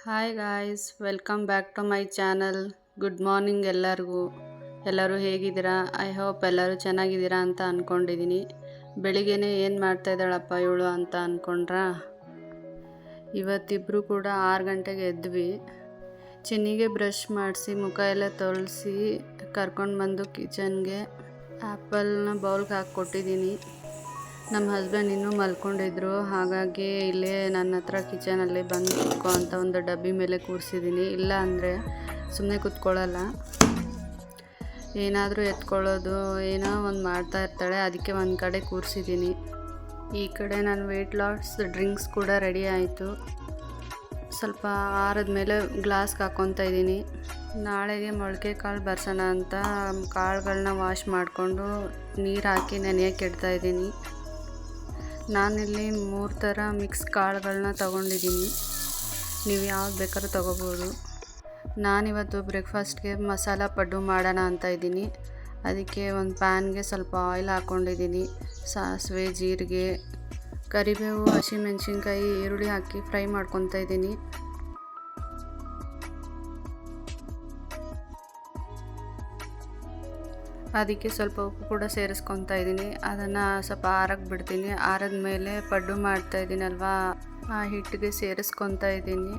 Hi guys, welcome back to my channel. Good morning ಎಲ್ಲರಿಗೂ. ಎಲ್ಲರೂ ಹೇಗಿದ್ದೀರಾ? ಐ ಹೋಪ್ ಎಲ್ಲರೂ ಚೆನ್ನಾಗಿದ್ದೀರಾ ಅಂತ ಅಂದ್ಕೊಂಡಿದ್ದೀನಿ. ಬೆಳಿಗ್ಗೆನೇ ಏನು ಮಾಡ್ತಾ ಇದ್ದಾಳಪ್ಪ ಇವಳು ಅಂತ ಅಂದ್ಕೊಂಡ್ರಾ? ಇವತ್ತಿಬ್ಬರು ಕೂಡ 6 ಗಂಟೆಗೆ ಎದ್ವಿ. ಚಿನ್ನಿಗೆ ಬ್ರಷ್ ಮಾಡಿಸಿ ಮುಖ ಎಲ್ಲ ತೊಳೆಸಿ ಕರ್ಕೊಂಡು ಬಂದು ಕಿಚನ್ಗೆ ಆ್ಯಪಲ್ನ ಬೌಲ್ಗೆ ಹಾಕಿ ಕೊಟ್ಟಿದ್ದೀನಿ. ನಮ್ಮ ಹಸ್ಬೆಂಡ್ ಇನ್ನೂ ಮಲ್ಕೊಂಡಿದ್ರು, ಹಾಗಾಗಿ ಇಲ್ಲೇ ನನ್ನ ಹತ್ರ ಕಿಚನಲ್ಲಿ ಬಂದು ಕುತ್ಕೊ ಅಂತ ಒಂದು ಡಬ್ಬಿ ಮೇಲೆ ಕೂರಿಸಿದ್ದೀನಿ. ಇಲ್ಲ ಅಂದರೆ ಸುಮ್ಮನೆ ಕೂತ್ಕೊಳ್ಳಲ್ಲ, ಏನಾದರೂ ಎತ್ಕೊಳ್ಳೋದು ಏನೋ ಒಂದು ಮಾಡ್ತಾ ಇರ್ತಾಳೆ. ಅದಕ್ಕೆ ಒಂದು ಕಡೆ ಕೂರಿಸಿದ್ದೀನಿ. ಈ ಕಡೆ ನಾನು ವೆಯ್ಟ್ ಲಾಸ್ ಡ್ರಿಂಕ್ಸ್ ಕೂಡ ರೆಡಿ ಆಯಿತು. ಸ್ವಲ್ಪ ಆರದ ಮೇಲೆ ಗ್ಲಾಸ್ಗೆ ಹಾಕ್ಕೊತಾ ಇದ್ದೀನಿ. ನಾಳೆಗೆ ಮೊಳಕೆ ಕಾಳು ಬರ್ಸೋಣ ಅಂತ ಕಾಳುಗಳನ್ನ ವಾಶ್ ಮಾಡಿಕೊಂಡು ನೀರು ಹಾಕಿ ನೆನೆಯೋಕ್ಕೆ ಇಡ್ತಾ ಇದ್ದೀನಿ. ನಾನಿಲ್ಲಿ 3 ಥರ ಮಿಕ್ಸ್ ಕಾಳುಗಳನ್ನ ತೊಗೊಂಡಿದ್ದೀನಿ. ನೀವು ಯಾವ್ದು ಬೇಕಾದ್ರೂ ತೊಗೋಬೋದು. ನಾನಿವತ್ತು ಬ್ರೇಕ್ಫಾಸ್ಟ್ಗೆ ಮಸಾಲ ಪಡ್ಡು ಮಾಡೋಣ ಅಂತ ಇದ್ದೀನಿ. ಅದಕ್ಕೆ ಒಂದು ಪ್ಯಾನ್ಗೆ ಸ್ವಲ್ಪ ಆಯಿಲ್ ಹಾಕ್ಕೊಂಡಿದ್ದೀನಿ. ಸಾಸಿವೆ, ಜೀರಿಗೆ, ಕರಿಬೇವು, ಹಸಿಮೆಣ್ಸಿನ್ಕಾಯಿ, ಈರುಳ್ಳಿ ಹಾಕಿ ಫ್ರೈ ಮಾಡ್ಕೊತಾ ಇದ್ದೀನಿ. ಅದಕ್ಕೆ ಸ್ವಲ್ಪ ಉಪ್ಪು ಕೂಡ ಸೇರಿಸ್ಕೊತಾ ಇದ್ದೀನಿ. ಅದನ್ನು ಸ್ವಲ್ಪ ಆರಕ್ಕೆ ಬಿಡ್ತೀನಿ. ಆರದ ಮೇಲೆ ಪಡ್ಡು ಮಾಡ್ತಾ ಇದ್ದೀನಲ್ವಾ, ಆ ಹಿಟ್ಟಿಗೆ ಸೇರಿಸ್ಕೊತಾ ಇದ್ದೀನಿ.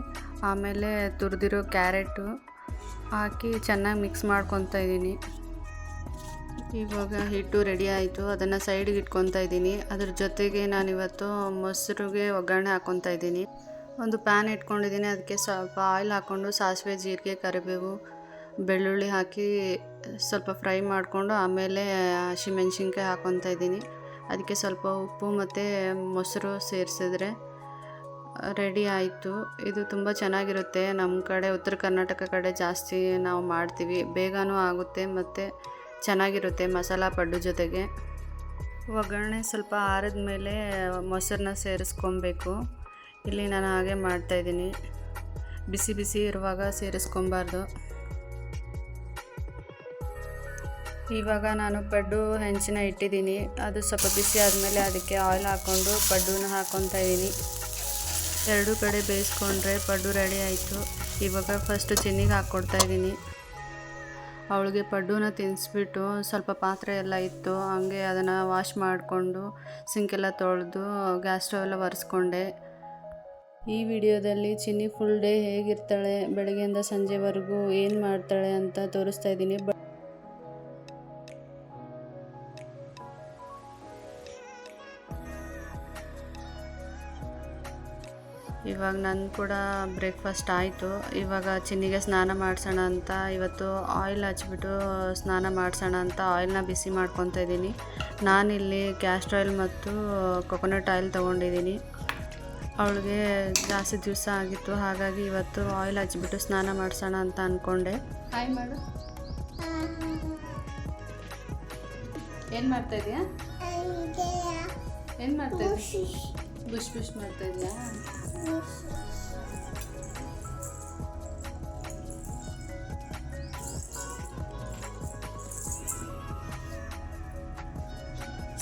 ಆಮೇಲೆ ತುರಿದಿರೋ ಕ್ಯಾರೆಟು ಹಾಕಿ ಚೆನ್ನಾಗಿ ಮಿಕ್ಸ್ ಮಾಡ್ಕೊತಾ ಇದ್ದೀನಿ. ಇವಾಗ ಹಿಟ್ಟು ರೆಡಿ ಆಯಿತು. ಅದನ್ನು ಸೈಡಿಗೆ ಇಟ್ಕೊತಾ ಇದ್ದೀನಿ. ಅದ್ರ ಜೊತೆಗೆ ನಾನಿವತ್ತು ಮೊಸರಿಗೆ ಒಗ್ಗರಣೆ ಹಾಕ್ಕೊತಾ ಇದ್ದೀನಿ. ಒಂದು ಪ್ಯಾನ್ ಇಟ್ಕೊಂಡಿದ್ದೀನಿ. ಅದಕ್ಕೆ ಸ್ವಲ್ಪ ಆಯಿಲ್ ಹಾಕ್ಕೊಂಡು ಸಾಸಿವೆ, ಜೀರಿಗೆ, ಕರಿಬೇವು, ಬೆಳ್ಳುಳ್ಳಿ ಹಾಕಿ ಸ್ವಲ್ಪ ಫ್ರೈ ಮಾಡಿಕೊಂಡು ಆಮೇಲೆ ಹಸಿಮೆಣ್ಸಿನ್ಕಾಯಿ ಹಾಕ್ಕೊತಾ ಇದ್ದೀನಿ. ಅದಕ್ಕೆ ಸ್ವಲ್ಪ ಉಪ್ಪು ಮತ್ತು ಮೊಸರು ಸೇರಿಸಿದ್ರೆ ರೆಡಿ ಆಯಿತು. ಇದು ತುಂಬ ಚೆನ್ನಾಗಿರುತ್ತೆ. ನಮ್ಮ ಕಡೆ ಉತ್ತರ ಕರ್ನಾಟಕ ಕಡೆ ಜಾಸ್ತಿ ನಾವು ಮಾಡ್ತೀವಿ. ಬೇಗನೂ ಆಗುತ್ತೆ ಮತ್ತು ಚೆನ್ನಾಗಿರುತ್ತೆ ಮಸಾಲ ಪಡ್ಡು ಜೊತೆಗೆ. ಒಗ್ಗರಣೆ ಸ್ವಲ್ಪ ಆರಿದ ಮೇಲೆ ಮೊಸರನ್ನ ಸೇರಿಸ್ಕೊಬೇಕು. ಇಲ್ಲಿ ನಾನು ಹಾಗೆ ಮಾಡ್ತಾಯಿದ್ದೀನಿ. ಬಿಸಿ ಬಿಸಿ ಇರುವಾಗ ಸೇರಿಸ್ಕೊಬಾರ್ದು. ಇವಾಗ ನಾನು ಪಡ್ಡು ಹೆಂಚಿನ ಇಟ್ಟಿದ್ದೀನಿ. ಅದು ಸ್ವಲ್ಪ ಬಿಸಿ ಆದಮೇಲೆ ಅದಕ್ಕೆ ಆಯಿಲ್ ಹಾಕ್ಕೊಂಡು ಪಡ್ಡನ್ನ ಹಾಕ್ಕೊತಾ ಇದ್ದೀನಿ. ಎರಡೂ ಕಡೆ ಬೇಯಿಸ್ಕೊಂಡ್ರೆ ಪಡ್ಡು ರೆಡಿ ಆಯಿತು. ಇವಾಗ ಫಸ್ಟು ಚಿನ್ನಿಗೆ ಹಾಕ್ಕೊಡ್ತಾ ಇದ್ದೀನಿ. ಅವಳಿಗೆ ಪಡ್ಡುನ ತಿನ್ನಿಸ್ಬಿಟ್ಟು ಸ್ವಲ್ಪ ಪಾತ್ರೆ ಎಲ್ಲ ಇತ್ತು, ಹಂಗೆ ಅದನ್ನು ವಾಶ್ ಮಾಡಿಕೊಂಡು ಸಿಂಕೆಲ್ಲ ತೊಳೆದು ಗ್ಯಾಸ್ ಸ್ಟವ್ ಎಲ್ಲ ಒರೆಸ್ಕೊಂಡೆ. ಈ ವಿಡಿಯೋದಲ್ಲಿ ಚಿನ್ನಿ ಫುಲ್ ಡೇ ಹೇಗಿರ್ತಾಳೆ, ಬೆಳಗ್ಗೆಯಿಂದ ಸಂಜೆವರೆಗೂ ಏನು ಮಾಡ್ತಾಳೆ ಅಂತ ತೋರಿಸ್ತಾ ಇದ್ದೀನಿ. ಇವಾಗ ನನ್ನ ಕೂಡ ಬ್ರೇಕ್ಫಾಸ್ಟ್ ಆಯಿತು. ಇವಾಗ ಚಿನ್ನಿಗೆ ಸ್ನಾನ ಮಾಡಿಸೋಣ ಅಂತ ಇವತ್ತು ಆಯಿಲ್ ಹಚ್ಬಿಟ್ಟು ಸ್ನಾನ ಮಾಡಿಸೋಣ ಅಂತ ಆಯಿಲ್ನ ಬಿಸಿ ಮಾಡ್ಕೊತಾ ಇದ್ದೀನಿ. ನಾನಿಲ್ಲಿ ಕ್ಯಾಸ್ಟರ್ ಆಯಿಲ್ ಮತ್ತು ಕೊಕೊನಟ್ ಆಯಿಲ್ ತೊಗೊಂಡಿದ್ದೀನಿ. ಅವಳಿಗೆ ಜಾಸ್ತಿ ದಿವಸ ಆಗಿತ್ತು, ಹಾಗಾಗಿ ಇವತ್ತು ಆಯಿಲ್ ಹಚ್ಬಿಟ್ಟು ಸ್ನಾನ ಮಾಡಿಸೋಣ ಅಂತ ಅಂದ್ಕೊಂಡೆ. ಹಾಯ್ ಮಾಡು. ಏನು ಮಾಡ್ತಾಯಿದ್ಯಾ? ಏನು ಮಾಡ್ತಾಯಿದ್ಯಾ? Bush bush ಮಾಡ್ತಾಯಿದ್ಯಾ?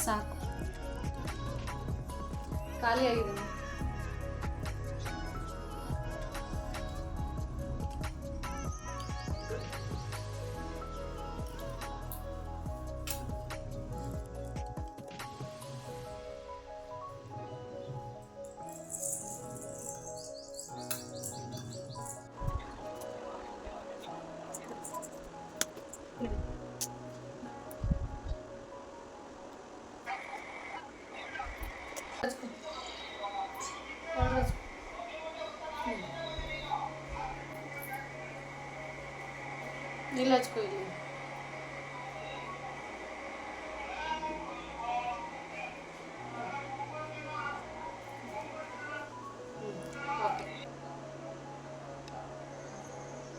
ಸಾಕು, ಖಾಲಿ ಆಗಿದೆ. ಇಲ್ಲಿ ಹಚ್ಕೊ. ಇಲ್ಲಿ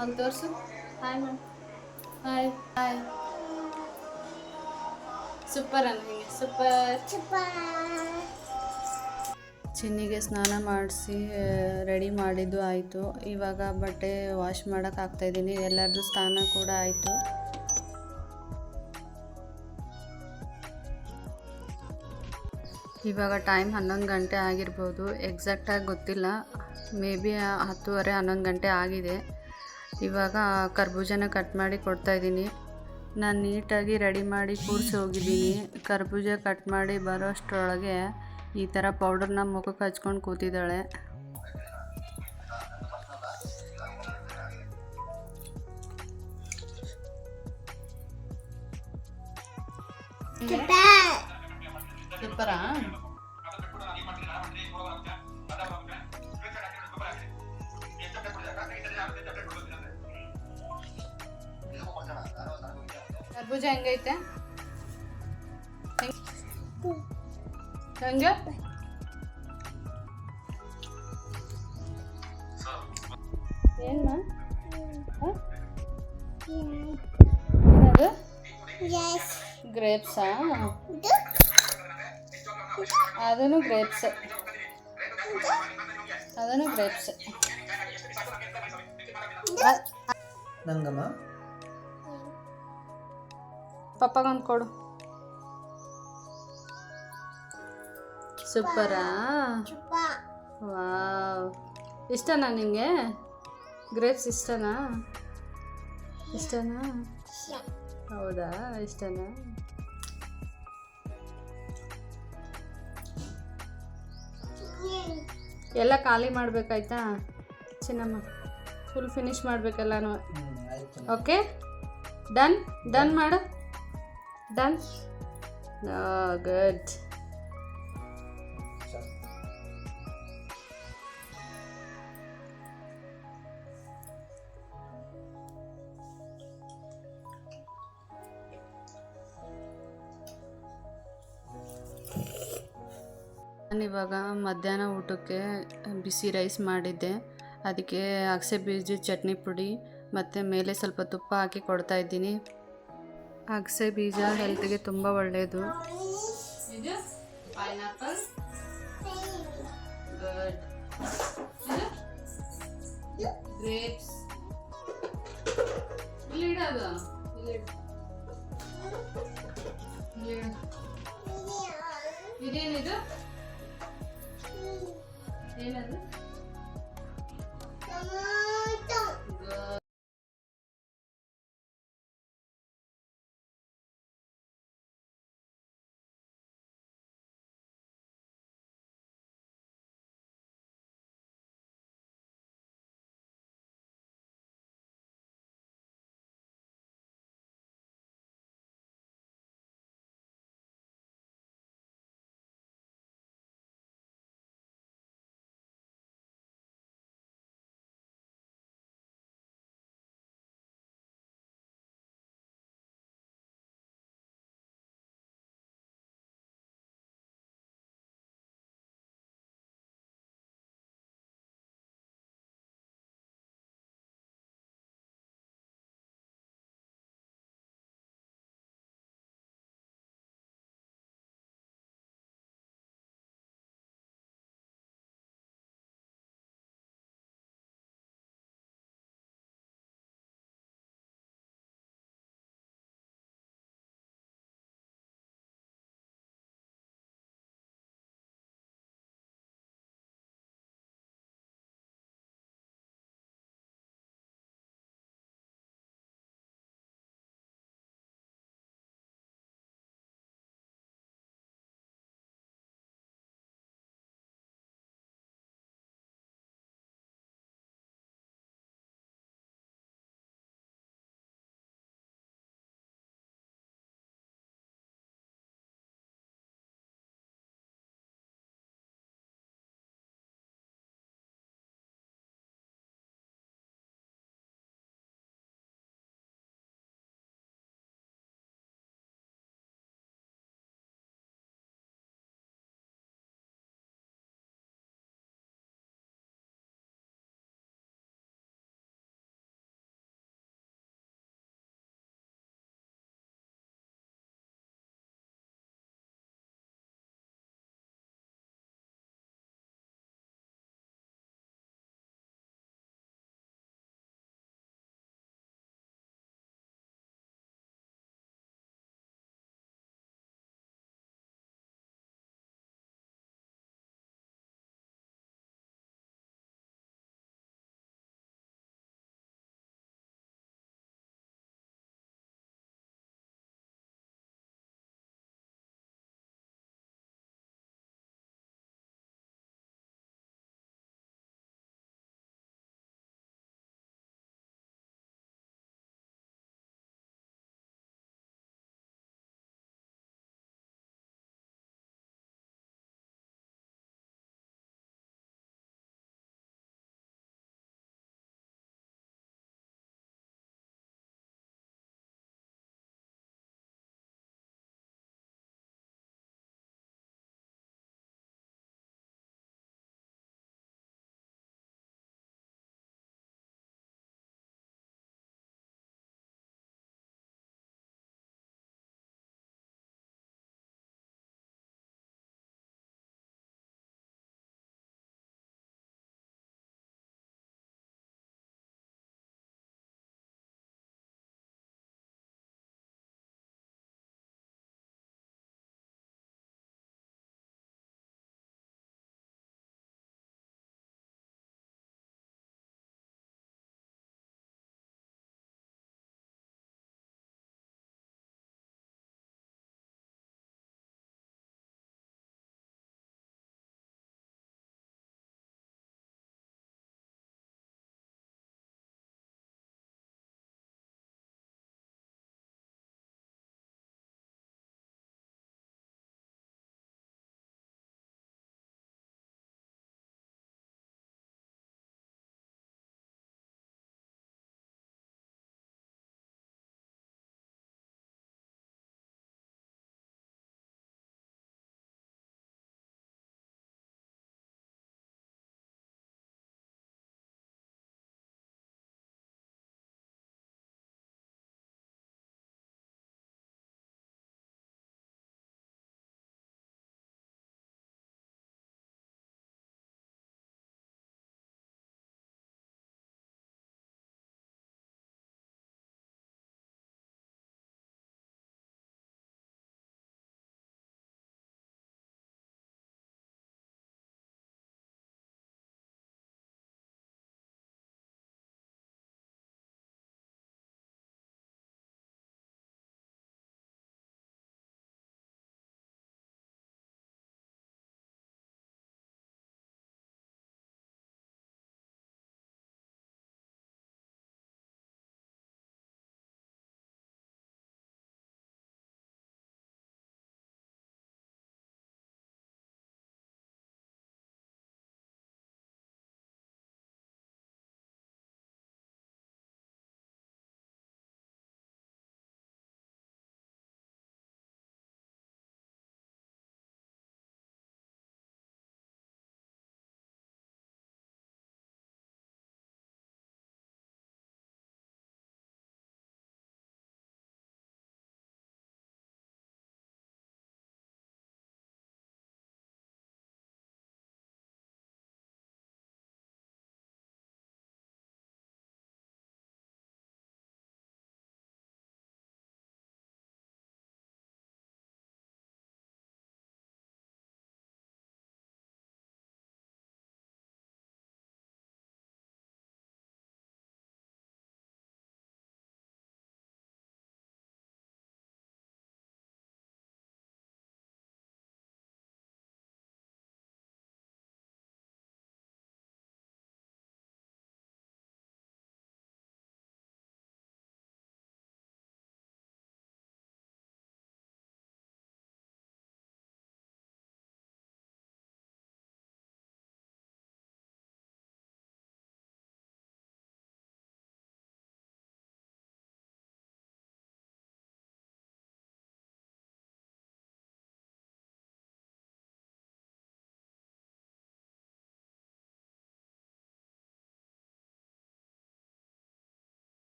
ಅಲ್ಲಿ ತೋರಿಸು. ಹಾಯ್ ಮಾಡಿ. Hi hi. ಸೂಪರ್ ಅನ್ನಿ. ಸೂಪರ್. ಚಿನ್ನಿಗೆ ಸ್ನಾನ ಮಾಡಿಸಿ ರೆಡಿ ಮಾಡಿದ್ದು ಆಯಿತು. ಇವಾಗ ಬಟ್ಟೆ ವಾಶ್ ಮಾಡೋಕೆ ಹಾಕ್ತಾಯಿದ್ದೀನಿ. ಎಲ್ಲರದ್ದು ಸ್ನಾನ ಕೂಡ ಆಯಿತು. ಇವಾಗ ಟೈಮ್ 11 ಗಂಟೆ ಆಗಿರ್ಬೋದು, ಎಕ್ಸಾಕ್ಟಾಗಿ ಗೊತ್ತಿಲ್ಲ. ಮೇ ಬಿ 10:30 11 ಗಂಟೆ ಆಗಿದೆ. ಇವಾಗ ಕರ್ಬೂಜನ ಕಟ್ ಮಾಡಿ ಕೊಡ್ತಾಯಿದ್ದೀನಿ. ನಾನು ನೀಟಾಗಿ ರೆಡಿ ಮಾಡಿ ಕೂರಿಸಿ ಹೋಗಿದ್ದೀನಿ. ಕರ್ಬೂಜ ಕಟ್ ಮಾಡಿ ಬರೋ ಅಷ್ಟರೊಳಗೆ ಈ ಥರ ಪೌಡರ್ನ ಮುಖಕ್ಕೆ ಹಚ್ಕೊಂಡು ಕೂತಿದ್ದಾಳೆ. ಸೂಪರಾ? ಕರ್ಬೂಜ ಹೆಂಗೈತೆ? ಹೆಂಗೆ? ಏನು ಏನದು? ಗ್ರೇಪ್ಸಾ? ಅದನ್ನು ಗ್ರೇಪ್ಸ್. ನಂಗಮ್ಮ ಪಪ್ಪಗೊಂದು ಕೊಡು. ಸೂಪರಾ? ವಾವ್, ಇಷ್ಟನಾ ನಿಂಗೆ? ಗ್ರೇಪ್ಸ್ ಇಷ್ಟನಾ? ಹೌದಾ, ಇಷ್ಟನಾ? ಎಲ್ಲ ಖಾಲಿ ಮಾಡಬೇಕಾಯ್ತಾ ಚಿನ್ನಮ್ಮ? ಫುಲ್ ಫಿನಿಶ್ ಮಾಡಬೇಕಲ್ಲನೂ. ಓಕೆ, ಡನ್ ಮಾಡು. ಡನ್. ಗುಡ್. ನಾನಿವಾಗ ಮಧ್ಯಾಹ್ನ ಊಟಕ್ಕೆ ಬಿಸಿ ರೈಸ್ ಮಾಡಿದ್ದೆ. ಅದಕ್ಕೆ ಅಗಸೆ ಬೀಜದ ಚಟ್ನಿ ಪುಡಿ ಮತ್ತು ಮೇಲೆ ಸ್ವಲ್ಪ ತುಪ್ಪ ಹಾಕಿ ಕೊಡ್ತಾಯಿದ್ದೀನಿ. ಅಗಸೆ ಬೀಜ ಹೆಲ್ತ್ಗೆ ತುಂಬ ಒಳ್ಳೆಯದು. ಇದು ಪೈನಾಪಲ್. ಗುಡ್. ಗ್ರೇಪ್ಸ್. ಇಲ್ಲಿಡೋದು ಇದೇನಿದು? ಏನದು?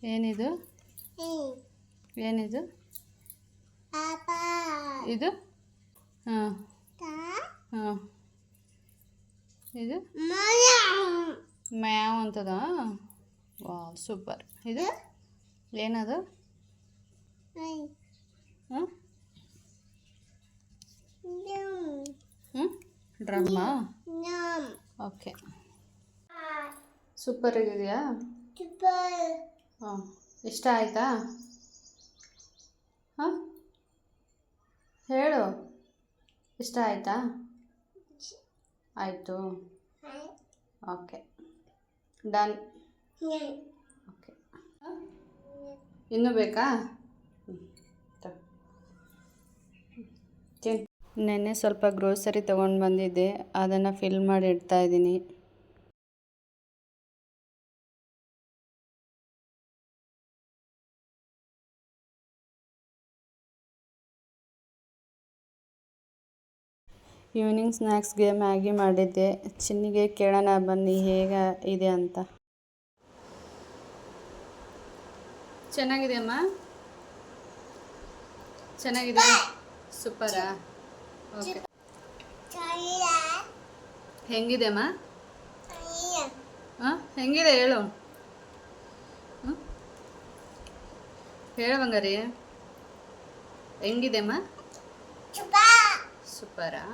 ಏನಿದು? ಏನಿದು? ಇದು? ಹಾಂ ಹಾಂ, ಇದು ಮ್ಯಾವ್ ಅಂತದ. ವಾ ಸೂಪರ್. ಇದು ಏನದು? ಹಾಂ ಡ್ರಮ್ಮಾ? ಓಕೆ, ಸೂಪರ್ ಇದೆಯಾ? ಹಾಂ, ಇಷ್ಟ ಆಯಿತಾ? ಹಾಂ ಹೇಳು, ಇಷ್ಟ ಆಯಿತಾ? ಆಯಿತು, ಓಕೆ ಡನ್. ಓಕೆ, ಇನ್ನೂ ಬೇಕಾ? ನೆನ್ನೆ ಸ್ವಲ್ಪ ಗ್ರೋಸರಿ ತೊಗೊಂಡು ಬಂದಿದ್ದೆ, ಅದನ್ನು ಫಿಲ್ ಮಾಡಿ ಇಡ್ತಾ ಇದ್ದೀನಿ. ಈವ್ನಿಂಗ್ ಸ್ನ್ಯಾಕ್ಸ್ಗೆ ಮ್ಯಾಗಿ ಮಾಡಿದ್ದೆ. ಚಿನ್ನಿಗೆ ಕೇಳೋಣ ಬನ್ನಿ ಹೇಗೆ ಇದೆ ಅಂತ. ಚೆನ್ನಾಗಿದೆಯಮ್ಮ? ಚೆನ್ನಾಗಿದೆ, ಸೂಪರಾ? ಓಕೆ, ಹೆಂಗಿದೆ ಅಮ್ಮ? ಹಾಂ ಹೆಂಗಿದೆ ಹೇಳು. ಹೇಳು ಬಂಗಾರಿ, ಹೆಂಗಿದೆ ಅಮ್ಮ? ಸೂಪರಾ?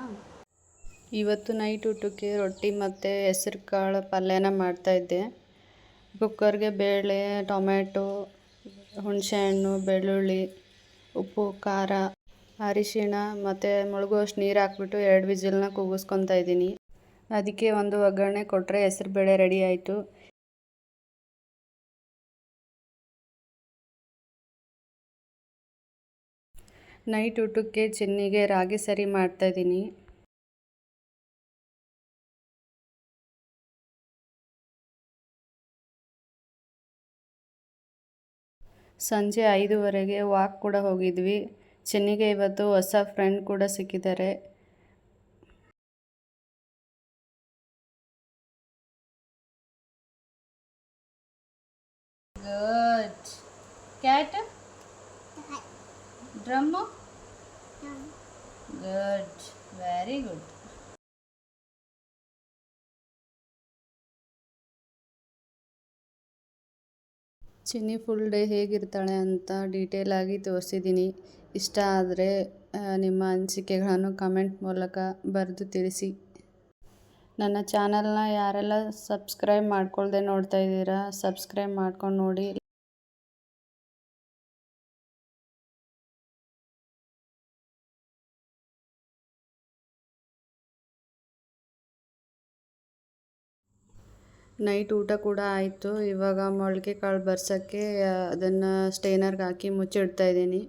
ಇವತ್ತು ನೈಟ್ ಊಟಕ್ಕೆ ರೊಟ್ಟಿ ಮತ್ತು ಹೆಸರು ಕಾಳು ಪಲ್ಯನ ಮಾಡ್ತಾಯಿದ್ದೆ. ಕುಕ್ಕರ್ಗೆ ಬೇಳೆ, ಟೊಮೆಟೊ, ಹುಣಸೆಹಣ್ಣು, ಬೆಳ್ಳುಳ್ಳಿ, ಉಪ್ಪು, ಖಾರ, ಅರಿಶಿಣ ಮತ್ತು ಮುಳುಗುವಷ್ಟು ನೀರು ಹಾಕ್ಬಿಟ್ಟು 2 ವಿಸಿಲ್ನ ಕೂಗಿಸ್ಕೊತಾ ಇದ್ದೀನಿ. ಅದಕ್ಕೆ ಒಂದು ಒಗ್ಗರಣೆ ಕೊಟ್ಟರೆ ಹೆಸರುಬೇಳೆ ರೆಡಿ ಆಯಿತು. ನೈಟ್ ಊಟಕ್ಕೆ ಚಿನ್ನಿಗೆ ರಾಗಿ ಸರಿ ಮಾಡ್ತಾಯಿದ್ದೀನಿ. ಸಂಜೆ 5:15 ವಾಕ್ ಕೂಡ ಹೋಗಿದ್ವಿ. ಚಿನ್ನಿಗೆ ಇವತ್ತು ಹೊಸ ಫ್ರೆಂಡ್ ಕೂಡ ಸಿಕ್ಕಿದ್ದಾರೆ. Good cat. Drum. Good, very good. Chinni full day ಹೇಗಿರ್ತಾಳೆ ಅಂತ ಡೀಟೇಲಾಗಿ ತೋರಿಸಿದ್ದೀನಿ. ಇಷ್ಟ ಆದರೆ ನಿಮ್ಮ ಅನಿಸಿಕೆಗಳನ್ನು ಕಮೆಂಟ್ ಮೂಲಕ ಬರೆದು ತಿಳಿಸಿ. ನನ್ನ ಚಾನಲ್ನ ಯಾರೆಲ್ಲ ಸಬ್ಸ್ಕ್ರೈಬ್ ಮಾಡ್ಕೊಳ್ದೆ ನೋಡ್ತಾ ಇದ್ದೀರಾ, ಸಬ್ಸ್ಕ್ರೈಬ್ ಮಾಡ್ಕೊಂಡು ನೋಡಿ. ನೈಟ್ ಊಟ ಕೂಡ ಆಯಿತು. ಇವಾಗ ಮೊಳಕೆ ಕಾಳು ಬರ್ಸೋಕ್ಕೆ ಅದನ್ನು ಸ್ಟೇನರ್ಗೆ ಹಾಕಿ ಮುಚ್ಚಿಡ್ತಾ ಇದ್ದೀನಿ.